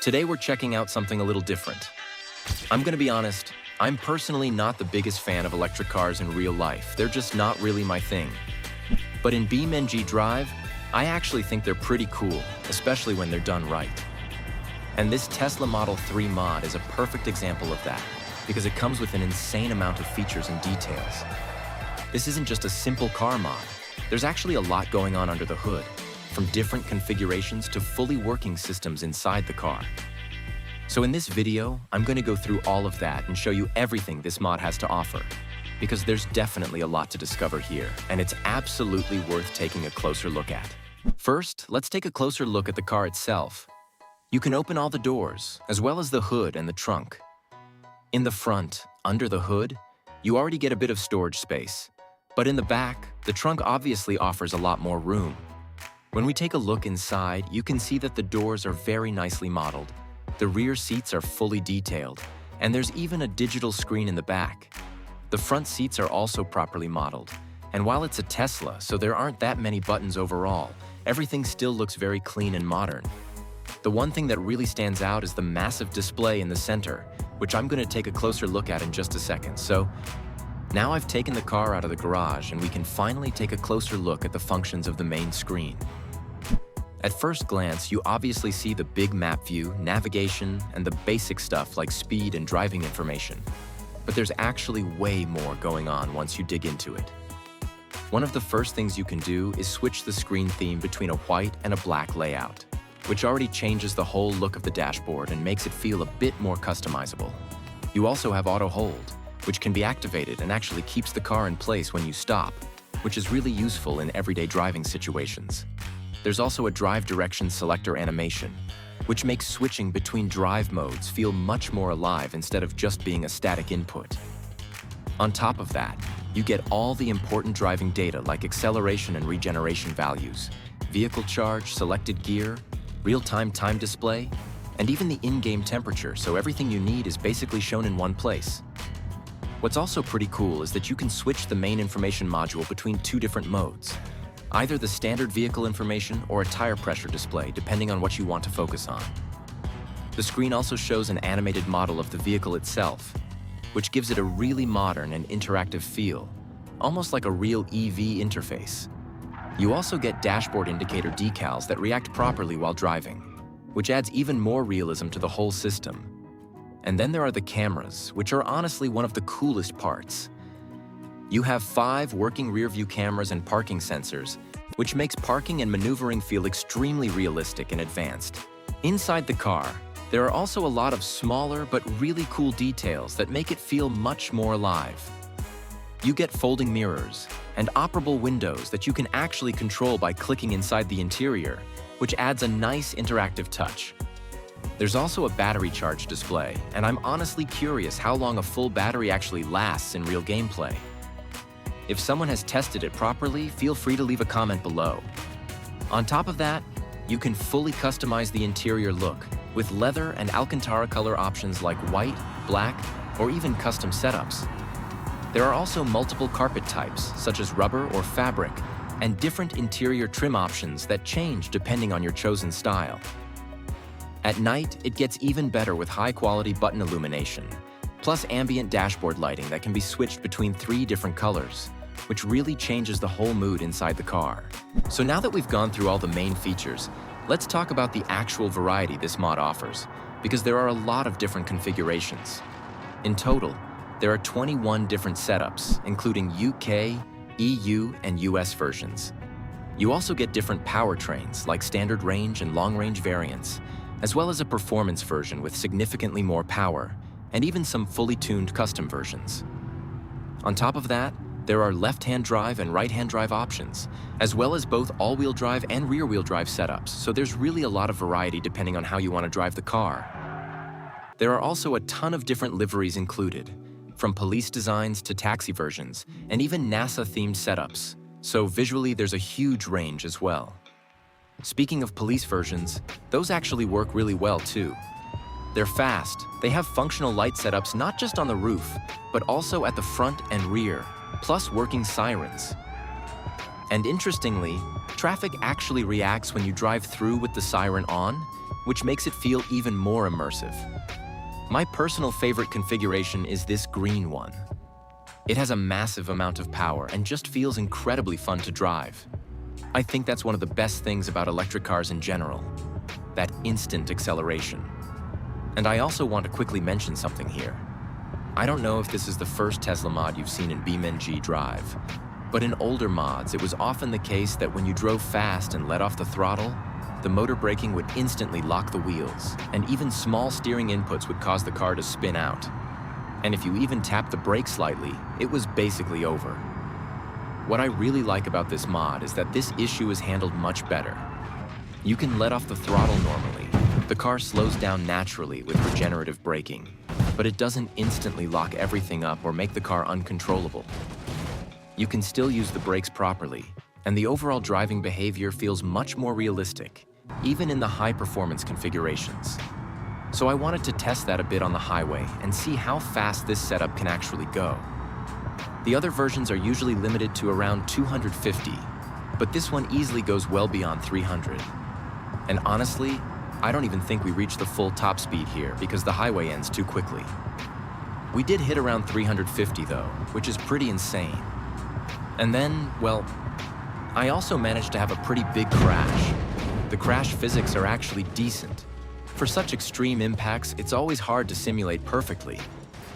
Today we're checking out something a little different. I'm gonna be honest, I'm personally not the biggest fan of electric cars in real life. They're just not really my thing. But in BeamNG Drive, I actually think they're pretty cool, especially when they're done right. And this Tesla Model 3 mod is a perfect example of that, because it comes with an insane amount of features and details. This isn't just a simple car mod. There's actually a lot going on under the hood, from different configurations to fully working systems inside the car. So in this video, I'm going to go through all of that and show you everything this mod has to offer, because there's definitely a lot to discover here, and it's absolutely worth taking a closer look at. First, let's take a closer look at the car itself. You can open all the doors, as well as the hood and the trunk. In the front, under the hood, you already get a bit of storage space. But in the back, the trunk obviously offers a lot more room. When we take a look inside, you can see that the doors are very nicely modeled. The rear seats are fully detailed, and there's even a digital screen in the back. The front seats are also properly modeled, and while it's a Tesla, so there aren't that many buttons overall, everything still looks very clean and modern. The one thing that really stands out is the massive display in the center, which I'm going to take a closer look at in just a second. So now I've taken the car out of the garage and we can finally take a closer look at the functions of the main screen. At first glance, you obviously see the big map view, navigation, and the basic stuff like speed and driving information. But there's actually way more going on once you dig into it. One of the first things you can do is switch the screen theme between a white and a black layout, which already changes the whole look of the dashboard and makes it feel a bit more customizable. You also have auto hold, which can be activated and actually keeps the car in place when you stop, which is really useful in everyday driving situations. There's also a drive direction selector animation, which makes switching between drive modes feel much more alive instead of just being a static input. On top of that, you get all the important driving data like acceleration and regeneration values, vehicle charge, selected gear, real-time time display, and even the in-game temperature, so everything you need is basically shown in one place. What's also pretty cool is that you can switch the main information module between two different modes, either the standard vehicle information or a tire pressure display, depending on what you want to focus on. The screen also shows an animated model of the vehicle itself, which gives it a really modern and interactive feel, almost like a real EV interface. You also get dashboard indicator decals that react properly while driving, which adds even more realism to the whole system. And then there are the cameras, which are honestly one of the coolest parts. You have 5 working rear-view cameras and parking sensors, which makes parking and maneuvering feel extremely realistic and advanced. Inside the car, there are also a lot of smaller but really cool details that make it feel much more alive. You get folding mirrors and operable windows that you can actually control by clicking inside the interior, which adds a nice interactive touch. There's also a battery charge display, and I'm honestly curious how long a full battery actually lasts in real gameplay. If someone has tested it properly, feel free to leave a comment below. On top of that, you can fully customize the interior look with leather and Alcantara color options like white, black, or even custom setups. There are also multiple carpet types, such as rubber or fabric, and different interior trim options that change depending on your chosen style. At night, it gets even better with high-quality button illumination, plus ambient dashboard lighting that can be switched between 3 different colors, which really changes the whole mood inside the car. So now that we've gone through all the main features, let's talk about the actual variety this mod offers, because there are a lot of different configurations. In total, there are 21 different setups, including UK, EU, and US versions. You also get different powertrains, like standard range and long-range variants, as well as a performance version with significantly more power, and even some fully tuned custom versions. On top of that, there are left-hand drive and right-hand drive options, as well as both all-wheel drive and rear-wheel drive setups, so there's really a lot of variety depending on how you want to drive the car. There are also a ton of different liveries included, from police designs to taxi versions, and even NASA-themed setups, so visually there's a huge range as well. Speaking of police versions, those actually work really well too. They're fast, they have functional light setups not just on the roof, but also at the front and rear, plus working sirens. And interestingly, traffic actually reacts when you drive through with the siren on, which makes it feel even more immersive. My personal favorite configuration is this green one. It has a massive amount of power and just feels incredibly fun to drive. I think that's one of the best things about electric cars in general, that instant acceleration. And I also want to quickly mention something here. I don't know if this is the first Tesla mod you've seen in BeamNG Drive, but in older mods, it was often the case that when you drove fast and let off the throttle, the motor braking would instantly lock the wheels, and even small steering inputs would cause the car to spin out. And if you even tapped the brake slightly, it was basically over. What I really like about this mod is that this issue is handled much better. You can let off the throttle normally. The car slows down naturally with regenerative braking, but it doesn't instantly lock everything up or make the car uncontrollable. You can still use the brakes properly, and the overall driving behavior feels much more realistic, even in the high-performance configurations. So I wanted to test that a bit on the highway and see how fast this setup can actually go. The other versions are usually limited to around 250, but this one easily goes well beyond 300. And honestly, I don't even think we reached the full top speed here because the highway ends too quickly. We did hit around 350 though, which is pretty insane. And then, well, I also managed to have a pretty big crash. The crash physics are actually decent. For such extreme impacts, it's always hard to simulate perfectly,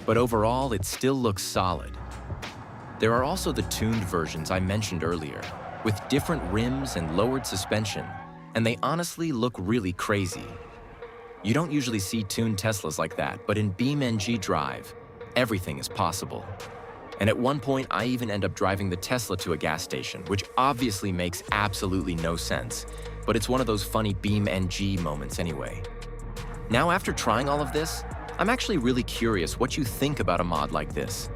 but overall, it still looks solid. There are also the tuned versions I mentioned earlier, with different rims and lowered suspension, and they honestly look really crazy. You don't usually see tuned Teslas like that, but in BeamNG Drive, everything is possible. And at one point, I even end up driving the Tesla to a gas station, which obviously makes absolutely no sense, but it's one of those funny BeamNG moments anyway. Now, after trying all of this, I'm actually really curious what you think about a mod like this.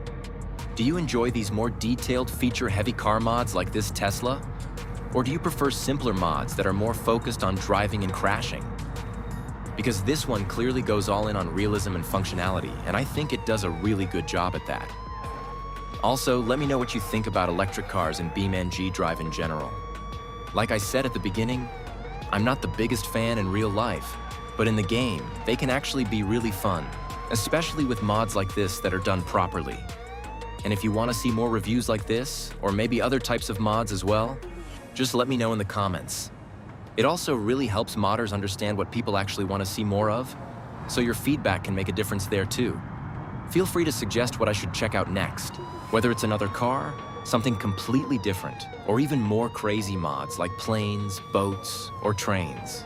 Do you enjoy these more detailed, feature-heavy car mods like this Tesla? Or do you prefer simpler mods that are more focused on driving and crashing? Because this one clearly goes all in on realism and functionality, and I think it does a really good job at that. Also, let me know what you think about electric cars and BeamNG Drive in general. Like I said at the beginning, I'm not the biggest fan in real life, but in the game, they can actually be really fun, especially with mods like this that are done properly. And if you want to see more reviews like this, or maybe other types of mods as well, just let me know in the comments. It also really helps modders understand what people actually want to see more of, so your feedback can make a difference there too. Feel free to suggest what I should check out next, whether it's another car, something completely different, or even more crazy mods like planes, boats, or trains.